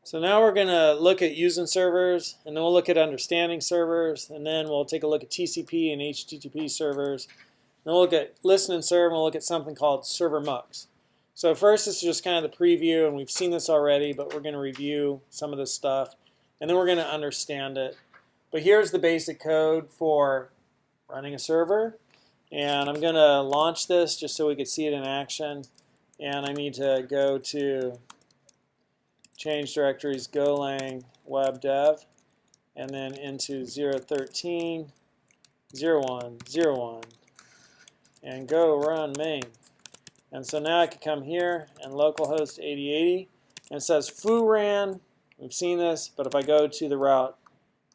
So now we're going to look at using servers, and then we'll look at understanding servers, and then we'll take a look at TCP and HTTP servers. Then we'll look at listen and serve, and we'll look at something called server MUX. So first, this is just kind of the preview, and we've seen this already, but we're going to review some of this stuff, and then we're going to understand it. But here's the basic code for running a server, and I'm going to launch this just so we can see it in action. And I need to go to change directories, golang web dev, and then into 013, 01, 01, and go run main. And so now I can come here and localhost 8080, and it says foo ran. We've seen this, but if I go to the route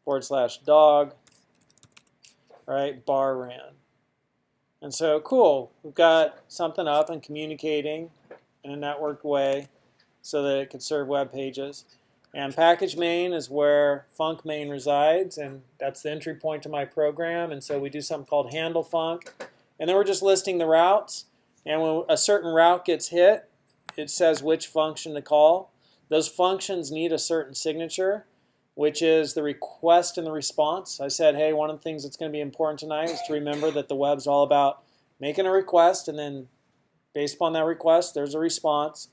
/dog, right, bar ran. And so cool, we've got something up and communicating in a networked way so that it could serve web pages. And package main is where func main resides, and that's the entry point to my program. And so we do something called handlefunc, and then we're just listing the routes. And when a certain route gets hit, it says which function to call. Those functions need a certain signature, which is the request and the response. I said, hey, one of the things that's going to be important tonight is to remember that the web's all about making a request, and then based upon that request, there's a response.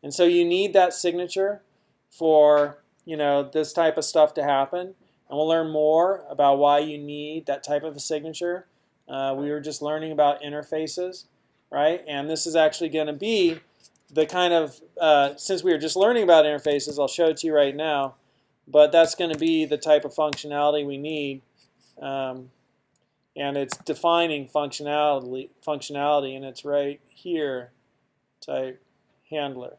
And so you need that signature for this type of stuff to happen. And we'll learn more about why you need that type of a signature. We were just learning about interfaces, right? And this is actually going to be the kind of, since we were just learning about interfaces, I'll show it to you right now. But that's going to be the type of functionality we need. And it's defining functionality, and it's right here, type handler.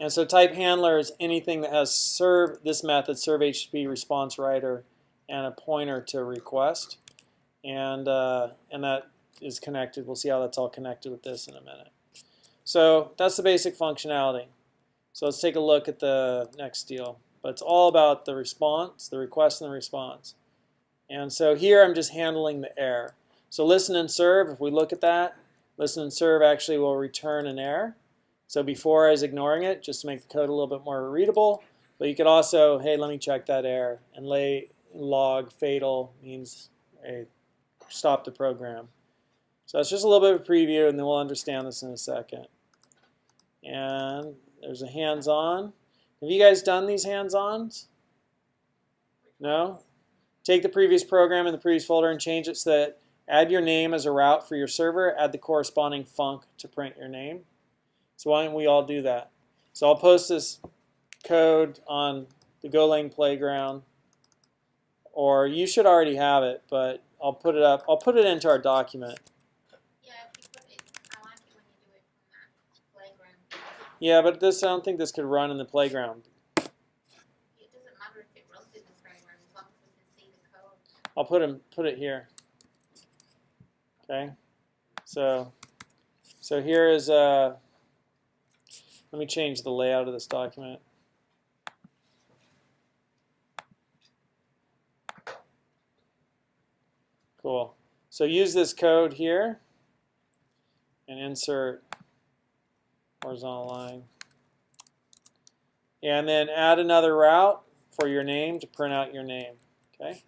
And so type handler is anything that has serve, this method, serve HTTP response writer, and a pointer to request. And that is connected. We'll see how that's all connected with this in a minute. So that's the basic functionality. So let's take a look at the next deal. But it's all about the response, the request and the response. And so here I'm just handling the error. So listen and serve, if we look at that, listen and serve actually will return an error. So before I was ignoring it, just to make the code a little bit more readable. But you could also, hey, let me check that error. And log fatal means hey, stop the program. So it's just a little bit of a preview, and then we'll understand this in a second. And there's a hands-on. Have you guys done these hands-ons? No? Take the previous program in the previous folder and change it so that add your name as a route for your server, add the corresponding func to print your name. So why don't we all do that? So I'll post this code on the Golang playground, or you should already have it, but I'll put it up. I'll put it into our document. Yeah, if you put it, I like it when you do it from that playground. Yeah, but this I don't think this could run in the playground. It doesn't matter if it runs in the playground as long as we can see the code. I'll put it here. Okay. So here is let me change the layout of this document. Cool. So use this code here and insert horizontal line. And then add another route for your name to print out your name. Okay.